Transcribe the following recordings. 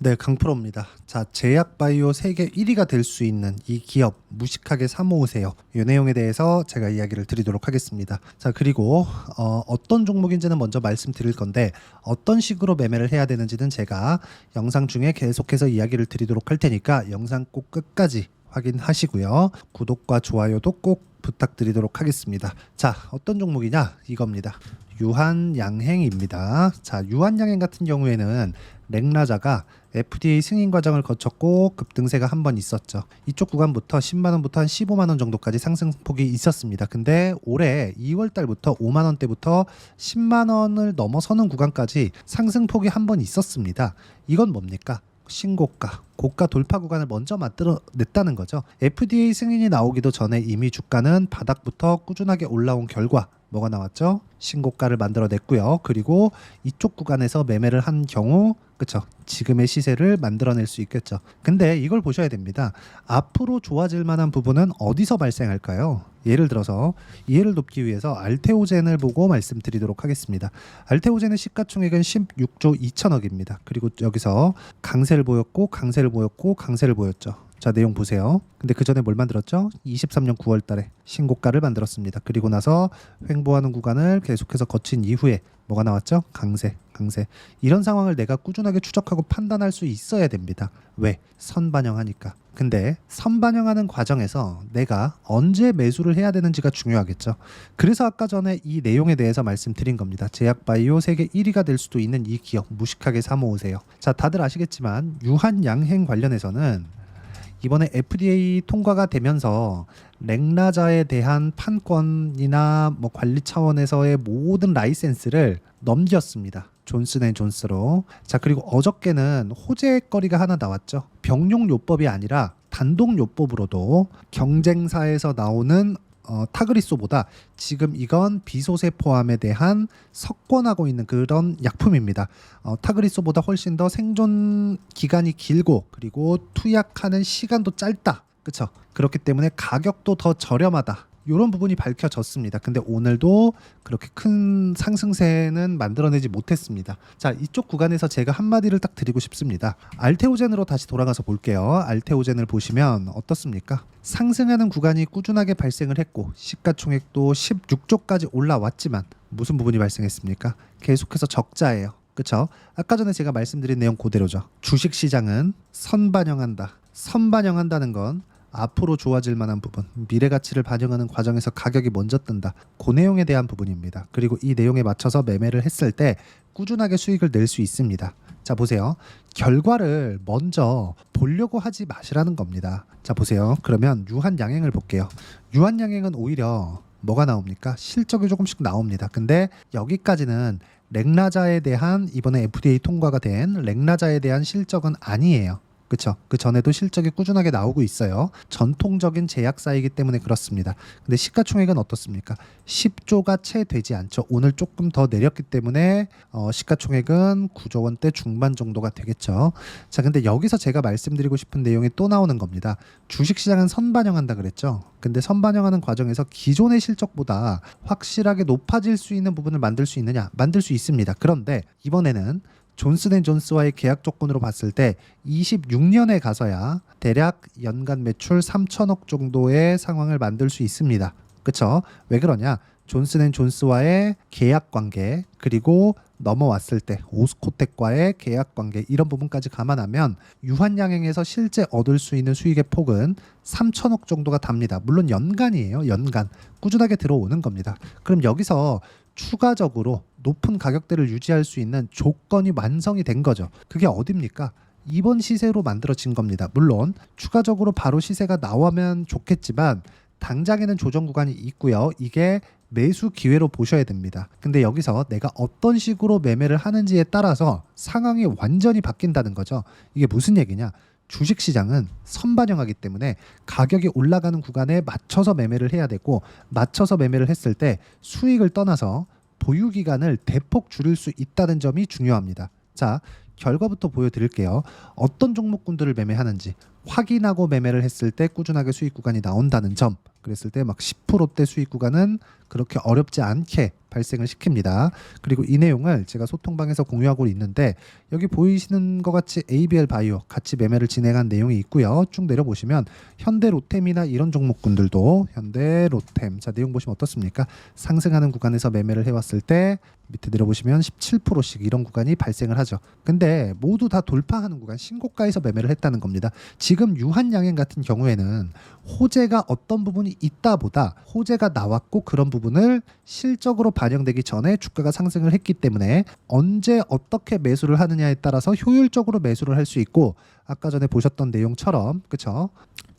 네, 강프로입니다. 자, 제약바이오 세계 1위가 될 수 있는 이 기업 무식하게 사모으세요. 이 내용에 대해서 제가 이야기를 드리도록 하겠습니다. 자, 그리고 어떤 종목인지는 먼저 말씀드릴 건데 어떤 식으로 매매를 해야 되는지는 제가 영상 중에 계속해서 이야기를 드리도록 할 테니까 영상 꼭 끝까지 확인하시고요. 구독과 좋아요도 꼭 부탁드리도록 하겠습니다. 자, 어떤 종목이냐? 이겁니다. 유한양행입니다. 자, 유한양행 같은 경우에는 렉나자가 FDA 승인 과정을 거쳤고 급등세가 한 번 있었죠. 이쪽 구간부터 10만 원부터 한 15만 원 정도까지 상승폭이 있었습니다. 근데 올해 2월 달부터 5만 원대부터 10만 원을 넘어서는 구간까지 상승폭이 한 번 있었습니다. 이건 뭡니까? 신고가, 고가 돌파 구간을 먼저 만들어냈다는 거죠. FDA 승인이 나오기도 전에 이미 주가는 바닥부터 꾸준하게 올라온 결과 뭐가 나왔죠? 신고가를 만들어냈고요. 그리고 이쪽 구간에서 매매를 한 경우 그쵸? 지금의 시세를 만들어낼 수 있겠죠. 근데 이걸 보셔야 됩니다. 앞으로 좋아질 만한 부분은 어디서 발생할까요? 예를 들어서 이해를 돕기 위해서 알테오젠을 보고 말씀드리도록 하겠습니다. 알테오젠의 시가총액은 16조 2천억입니다. 그리고 여기서 강세를 보였고 강세를 보였고 강세를 보였죠. 자, 내용 보세요. 근데 그 전에 뭘 만들었죠? 23년 9월 달에 신고가를 만들었습니다. 그리고 나서 횡보하는 구간을 계속해서 거친 이후에 뭐가 나왔죠? 강세. 이런 상황을 내가 꾸준하게 추적하고 판단할 수 있어야 됩니다. 왜? 선반영하니까. 근데 선반영하는 과정에서 내가 언제 매수를 해야 되는지가 중요하겠죠. 그래서 아까 전에 이 내용에 대해서 말씀드린 겁니다. 제약바이오 세계 1위가 될 수도 있는 이 기업 무식하게 사모으세요. 자, 다들 아시겠지만 유한양행 관련해서는 이번에 FDA 통과가 되면서 렉나자에 대한 판권이나 뭐 관리 차원에서의 모든 라이센스를 넘겼습니다. 존슨앤존스로. 자, 그리고 어저께는 호재거리가 하나 나왔죠. 병용요법이 아니라 단독요법으로도 경쟁사에서 나오는 타그리소보다 지금 이건 비소세포암에 대한 석권하고 있는 그런 약품입니다. 타그리소보다 훨씬 더 생존 기간이 길고 그리고 투약하는 시간도 짧다. 그렇죠? 그렇기 때문에 가격도 더 저렴하다. 이런 부분이 밝혀졌습니다. 근데 오늘도 그렇게 큰 상승세는 만들어내지 못했습니다. 자, 이쪽 구간에서 제가 한마디를 딱 드리고 싶습니다. 알테오젠으로 다시 돌아가서 볼게요. 알테오젠을 보시면 어떻습니까? 상승하는 구간이 꾸준하게 발생을 했고 시가총액도 16조까지 올라왔지만 무슨 부분이 발생했습니까? 계속해서 적자예요. 그렇죠? 아까 전에 제가 말씀드린 내용 그대로죠. 주식시장은 선반영한다. 선반영한다는 건 앞으로 좋아질 만한 부분, 미래 가치를 반영하는 과정에서 가격이 먼저 뜬다. 그 내용에 대한 부분입니다. 그리고 이 내용에 맞춰서 매매를 했을 때 꾸준하게 수익을 낼 수 있습니다. 자, 보세요. 결과를 먼저 보려고 하지 마시라는 겁니다. 자, 보세요. 그러면 유한양행을 볼게요. 유한양행은 오히려 뭐가 나옵니까? 실적이 조금씩 나옵니다. 근데 여기까지는 렉나자에 대한 이번에 FDA 통과가 된 렉나자에 대한 실적은 아니에요. 그렇죠. 그 전에도 실적이 꾸준하게 나오고 있어요. 전통적인 제약사이기 때문에 그렇습니다. 근데 시가총액은 어떻습니까? 10조가 채 되지 않죠. 오늘 조금 더 내렸기 때문에 시가총액은 9조 원대 중반 정도가 되겠죠. 자, 근데 여기서 제가 말씀드리고 싶은 내용이 또 나오는 겁니다. 주식시장은 선반영한다 그랬죠. 근데 선반영하는 과정에서 기존의 실적보다 확실하게 높아질 수 있는 부분을 만들 수 있느냐? 만들 수 있습니다. 그런데 이번에는 존슨앤존스와의 계약 조건으로 봤을 때 26년에 가서야 대략 연간 매출 3천억 정도의 상황을 만들 수 있습니다. 그렇죠? 왜 그러냐? 존슨앤존스와의 계약 관계 그리고 넘어왔을 때 오스코텍과의 계약 관계 이런 부분까지 감안하면 유한양행에서 실제 얻을 수 있는 수익의 폭은 3천억 정도가 답니다. 물론 연간이에요. 연간 꾸준하게 들어오는 겁니다. 그럼 여기서 추가적으로 높은 가격대를 유지할 수 있는 조건이 완성이 된 거죠. 그게 어딥니까? 이번 시세로 만들어진 겁니다. 물론 추가적으로 바로 시세가 나오면 좋겠지만 당장에는 조정 구간이 있고요. 이게 매수 기회로 보셔야 됩니다. 근데 여기서 내가 어떤 식으로 매매를 하는지에 따라서 상황이 완전히 바뀐다는 거죠. 이게 무슨 얘기냐? 주식시장은 선반영하기 때문에 가격이 올라가는 구간에 맞춰서 매매를 해야 되고 맞춰서 매매를 했을 때 수익을 떠나서 보유기간을 대폭 줄일 수 있다는 점이 중요합니다. 자, 결과부터 보여드릴게요. 어떤 종목군들을 매매하는지 확인하고 매매를 했을 때 꾸준하게 수익 구간이 나온다는 점, 그랬을 때 막 10%대 수익 구간은 그렇게 어렵지 않게 발생을 시킵니다. 그리고 이 내용을 제가 소통방에서 공유하고 있는데 여기 보이시는 것 같이 ABL 바이오 같이 매매를 진행한 내용이 있고요. 쭉 내려보시면 현대로템이나 이런 종목군들도 현대로템 자 내용 보시면 어떻습니까? 상승하는 구간에서 매매를 해왔을 때 밑에 내려보시면 17%씩 이런 구간이 발생을 하죠. 근데 모두 다 돌파하는 구간 신고가에서 매매를 했다는 겁니다. 지금 유한양행 같은 경우에는 호재가 어떤 부분이 있다 보다 호재가 나왔고 그런 부분을 실적으로 반영되기 전에 주가가 상승을 했기 때문에 언제 어떻게 매수를 하느냐에 따라서 효율적으로 매수를 할 수 있고 아까 전에 보셨던 내용처럼 그쵸?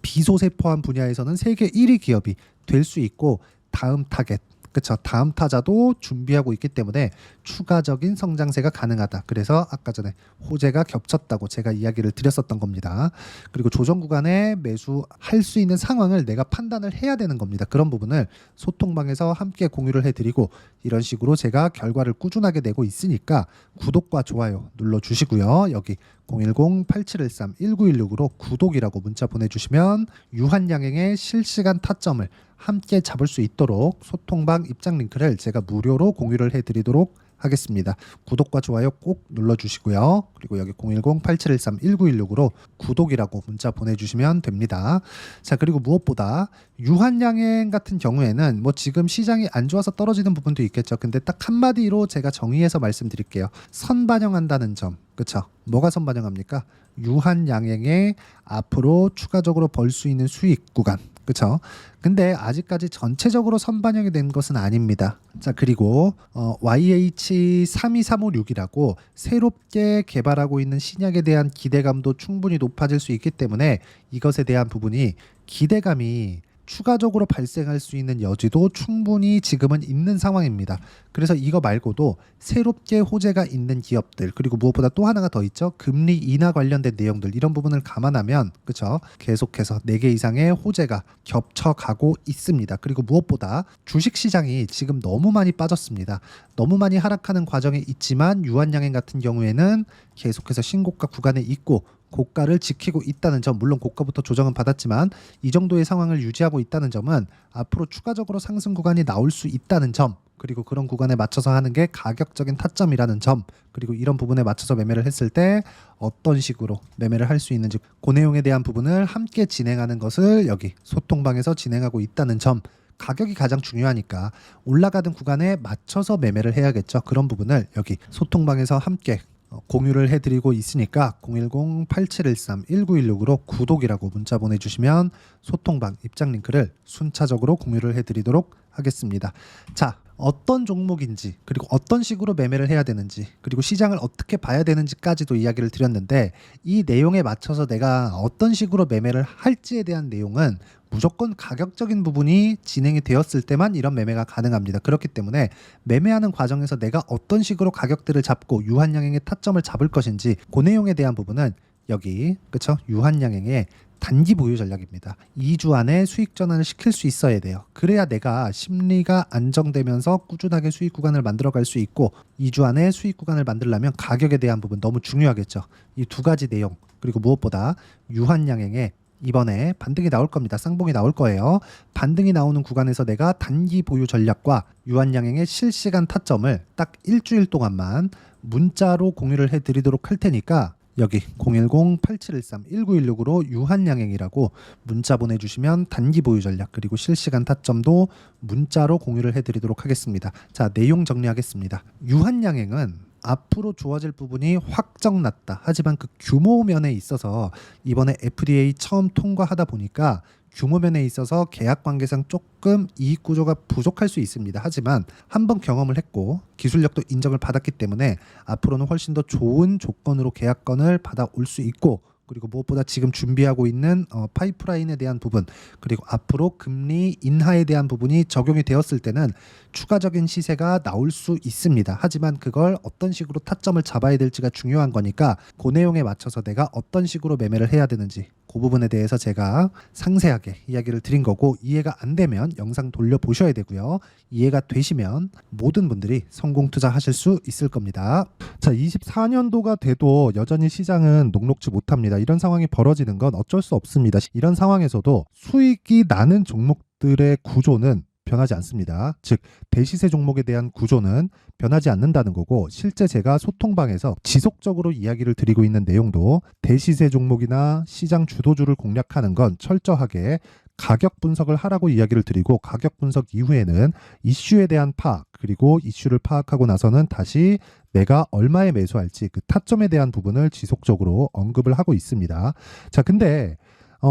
비소세 포함 분야에서는 세계 1위 기업이 될 수 있고 다음 타겟 그쵸 다음 타자도 준비하고 있기 때문에 추가적인 성장세가 가능하다. 그래서 아까 전에 호재가 겹쳤다고 제가 이야기를 드렸었던 겁니다. 그리고 조정 구간에 매수할 수 있는 상황을 내가 판단을 해야 되는 겁니다. 그런 부분을 소통방에서 함께 공유를 해드리고 이런 식으로 제가 결과를 꾸준하게 내고 있으니까 구독과 좋아요 눌러주시고요. 여기 010-8713-1916으로 구독이라고 문자 보내주시면 유한양행의 실시간 타점을 함께 잡을 수 있도록 소통방 입장 링크를 제가 무료로 공유를 해드리도록 하겠습니다. 구독과 좋아요 꼭 눌러주시고요. 그리고 여기 010-8713-1916으로 구독이라고 문자 보내주시면 됩니다. 자 그리고 무엇보다 유한양행 같은 경우에는 뭐 지금 시장이 안 좋아서 떨어지는 부분도 있겠죠. 근데 딱 한마디로 제가 정의해서 말씀드릴게요. 선반영한다는 점 그쵸? 뭐가 선반영합니까? 유한양행에 앞으로 추가적으로 벌 수 있는 수익 구간 그쵸? 근데 아직까지 전체적으로 선반영이 된 것은 아닙니다. 자 그리고 YH32356이라고 새롭게 개발하고 있는 신약에 대한 기대감도 충분히 높아질 수 있기 때문에 이것에 대한 부분이 기대감이 추가적으로 발생할 수 있는 여지도 충분히 지금은 있는 상황입니다. 그래서 이거 말고도 새롭게 호재가 있는 기업들 그리고 무엇보다 또 하나가 더 있죠. 금리 인하 관련된 내용들 이런 부분을 감안하면 그렇죠. 계속해서 4개 이상의 호재가 겹쳐가고 있습니다. 그리고 무엇보다 주식시장이 지금 너무 많이 빠졌습니다. 너무 많이 하락하는 과정에 있지만 유한양행 같은 경우에는 계속해서 신고가 구간에 있고 고가를 지키고 있다는 점 물론 고가부터 조정은 받았지만 이 정도의 상황을 유지하고 있다는 점은 앞으로 추가적으로 상승 구간이 나올 수 있다는 점 그리고 그런 구간에 맞춰서 하는 게 가격적인 타점이라는 점 그리고 이런 부분에 맞춰서 매매를 했을 때 어떤 식으로 매매를 할 수 있는지 그 내용에 대한 부분을 함께 진행하는 것을 여기 소통방에서 진행하고 있다는 점 가격이 가장 중요하니까 올라가는 구간에 맞춰서 매매를 해야겠죠. 그런 부분을 여기 소통방에서 함께 공유를 해드리고 있으니까 010-8713-1916으로 구독이라고 문자 보내주시면 소통방 입장 링크를 순차적으로 공유를 해드리도록 하겠습니다. 자 어떤 종목인지 그리고 어떤 식으로 매매를 해야 되는지 그리고 시장을 어떻게 봐야 되는지까지도 이야기를 드렸는데 이 내용에 맞춰서 내가 어떤 식으로 매매를 할지에 대한 내용은 무조건 가격적인 부분이 진행이 되었을 때만 이런 매매가 가능합니다. 그렇기 때문에 매매하는 과정에서 내가 어떤 식으로 가격대를 잡고 유한양행의 타점을 잡을 것인지 그 내용에 대한 부분은 여기 그쵸 유한양행의 단기 보유 전략입니다. 2주 안에 수익 전환을 시킬 수 있어야 돼요. 그래야 내가 심리가 안정되면서 꾸준하게 수익 구간을 만들어갈 수 있고 2주 안에 수익 구간을 만들려면 가격에 대한 부분 너무 중요하겠죠. 이 두 가지 내용 그리고 무엇보다 유한양행의 이번에 반등이 나올 겁니다. 쌍봉이 나올 거예요. 반등이 나오는 구간에서 내가 단기 보유 전략과 유한양행의 실시간 타점을 딱 일주일 동안만 문자로 공유를 해드리도록 할 테니까 여기 010-8713-1916으로 유한양행이라고 문자 보내주시면 단기 보유 전략 그리고 실시간 타점도 문자로 공유를 해드리도록 하겠습니다. 자 내용 정리하겠습니다. 유한양행은 앞으로 좋아질 부분이 확정났다. 하지만 그 규모 면에 있어서 이번에 FDA 처음 통과하다 보니까 규모 면에 있어서 계약 관계상 조금 이익 구조가 부족할 수 있습니다. 하지만 한번 경험을 했고 기술력도 인정을 받았기 때문에 앞으로는 훨씬 더 좋은 조건으로 계약건을 받아올 수 있고 그리고 무엇보다 지금 준비하고 있는 파이프라인에 대한 부분 그리고 앞으로 금리 인하에 대한 부분이 적용이 되었을 때는 추가적인 시세가 나올 수 있습니다. 하지만 그걸 어떤 식으로 타점을 잡아야 될지가 중요한 거니까 그 내용에 맞춰서 내가 어떤 식으로 매매를 해야 되는지 그 부분에 대해서 제가 상세하게 이야기를 드린 거고 이해가 안 되면 영상 돌려보셔야 되고요. 이해가 되시면 모든 분들이 성공 투자하실 수 있을 겁니다. 자, 24년도가 돼도 여전히 시장은 녹록지 못합니다. 이런 상황이 벌어지는 건 어쩔 수 없습니다. 이런 상황에서도 수익이 나는 종목들의 구조는 변하지 않습니다. 즉 대시세 종목에 대한 구조는 변하지 않는다는 거고, 실제 제가 소통방에서 지속적으로 이야기를 드리고 있는 내용도 대시세 종목이나 시장 주도주를 공략하는 건 철저하게 가격 분석을 하라고 이야기를 드리고, 가격 분석 이후에는 이슈에 대한 파악, 그리고 이슈를 파악하고 나서는 다시 내가 얼마에 매수할지 그 타점에 대한 부분을 지속적으로 언급을 하고 있습니다. 자, 근데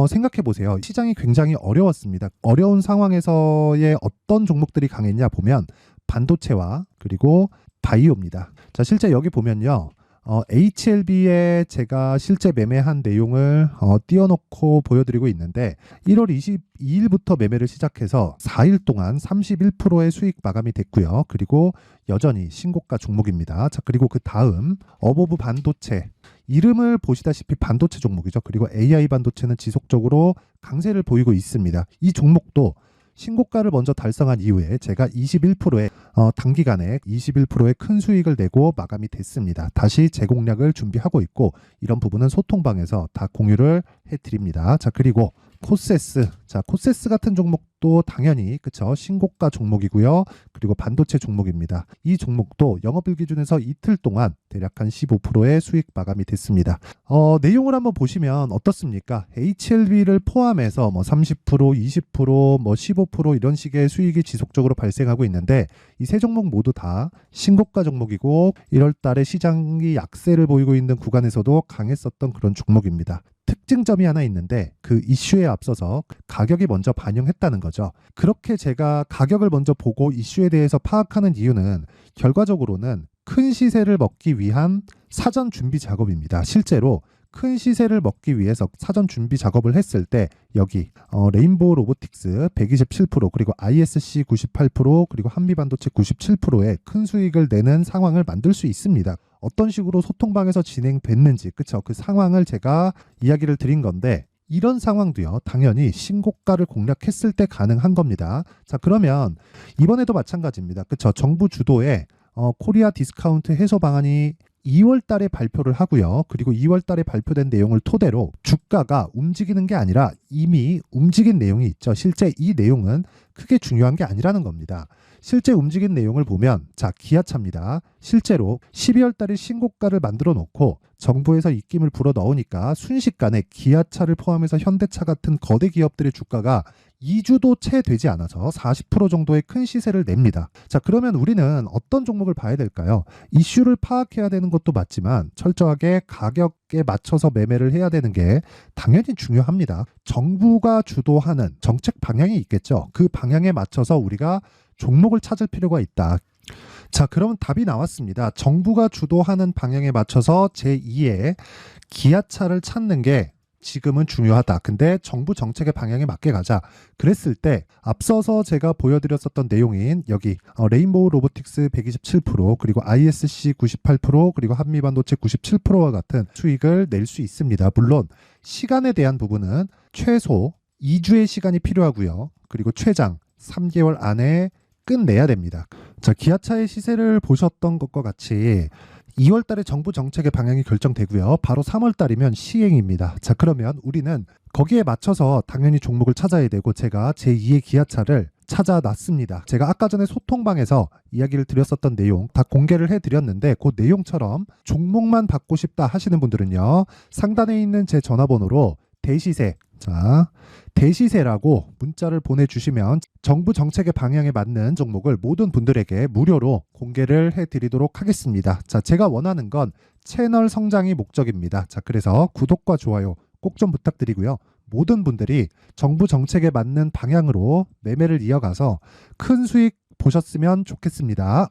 생각해 보세요. 시장이 굉장히 어려웠습니다. 어려운 상황에서의 어떤 종목들이 강했냐 보면 반도체와 그리고 바이오입니다. 자, 실제 여기 보면요. HLB에 제가 실제 매매한 내용을 띄워놓고 보여드리고 있는데, 1월 22일부터 매매를 시작해서 4일 동안 31%의 수익 마감이 됐고요. 그리고 여전히 신고가 종목입니다. 자, 그리고 그 다음 어보브 반도체, 이름을 보시다시피 반도체 종목이죠. 그리고 AI 반도체는 지속적으로 강세를 보이고 있습니다. 이 종목도 신고가를 먼저 달성한 이후에 제가 21%의 단기간에 21%의 큰 수익을 내고 마감이 됐습니다. 다시 재공략을 준비하고 있고, 이런 부분은 소통방에서 다 공유를 해드립니다. 자, 그리고 코세스. 자, 코세스 같은 종목도 당연히 그쵸, 신고가 종목이고요. 그리고 반도체 종목입니다. 이 종목도 영업일 기준에서 이틀 동안 대략 한 15%의 수익 마감이 됐습니다. 내용을 한번 보시면 어떻습니까? HLB를 포함해서 뭐 30%, 20%, 뭐 15% 이런 식의 수익이 지속적으로 발생하고 있는데, 이 세 종목 모두 다 신고가 종목이고 1월 달에 시장이 약세를 보이고 있는 구간에서도 강했었던 그런 종목입니다. 특징점이 하나 있는데, 그 이슈에 앞서서 가격이 먼저 반영했다는 거죠. 그렇게 제가 가격을 먼저 보고 이슈에 대해서 파악하는 이유는 결과적으로는 큰 시세를 먹기 위한 사전 준비 작업입니다. 실제로 큰 시세를 먹기 위해서 사전 준비 작업을 했을 때 여기 레인보우 로보틱스 127%, 그리고 ISC 98%, 그리고 한미반도체 97%의 큰 수익을 내는 상황을 만들 수 있습니다. 어떤 식으로 소통방에서 진행됐는지, 그쵸? 그 상황을 제가 이야기를 드린 건데, 이런 상황도요, 당연히 신고가를 공략했을 때 가능한 겁니다. 자, 그러면 이번에도 마찬가지입니다. 그쵸? 정부 주도의 코리아 디스카운트 해소 방안이 2월 달에 발표를 하고요. 그리고 2월 달에 발표된 내용을 토대로 주가가 움직이는 게 아니라 이미 움직인 내용이 있죠. 실제 이 내용은 크게 중요한 게 아니라는 겁니다. 실제 움직인 내용을 보면, 자, 기아차입니다. 실제로 12월 달에 신고가를 만들어 놓고 정부에서 입김을 불어 넣으니까 순식간에 기아차를 포함해서 현대차 같은 거대 기업들의 주가가 2주도 채 되지 않아서 40% 정도의 큰 시세를 냅니다. 자, 그러면 우리는 어떤 종목을 봐야 될까요? 이슈를 파악해야 되는 것도 맞지만 철저하게 가격에 맞춰서 매매를 해야 되는 게 당연히 중요합니다. 정부가 주도하는 정책 방향이 있겠죠. 그 방향에 맞춰서 우리가 종목을 찾을 필요가 있다. 자, 그럼 답이 나왔습니다. 정부가 주도하는 방향에 맞춰서 제2의 기아차를 찾는 게 지금은 중요하다. 근데 정부 정책의 방향에 맞게 가자. 그랬을 때 앞서서 제가 보여드렸었던 내용인 여기 레인보우 로보틱스 127%, 그리고 ISC 98%, 그리고 한미반도체 97%와 같은 수익을 낼 수 있습니다. 물론 시간에 대한 부분은 최소 2주의 시간이 필요하고요. 그리고 최장 3개월 안에 끝내야 됩니다. 자, 기아차의 시세를 보셨던 것과 같이 2월 달에 정부 정책의 방향이 결정되고요. 바로 3월 달이면 시행입니다. 자, 그러면 우리는 거기에 맞춰서 당연히 종목을 찾아야 되고, 제가 제2의 기아차를 찾아놨습니다. 제가 아까 전에 소통방에서 이야기를 드렸었던 내용 다 공개를 해드렸는데, 그 내용처럼 종목만 받고 싶다 하시는 분들은요, 상단에 있는 제 전화번호로 대시세, 자, 대시세라고 문자를 보내주시면 정부 정책의 방향에 맞는 종목을 모든 분들에게 무료로 공개를 해드리도록 하겠습니다. 자, 제가 원하는 건 채널 성장이 목적입니다. 자, 그래서 구독과 좋아요 꼭 좀 부탁드리고요. 모든 분들이 정부 정책에 맞는 방향으로 매매를 이어가서 큰 수익 보셨으면 좋겠습니다.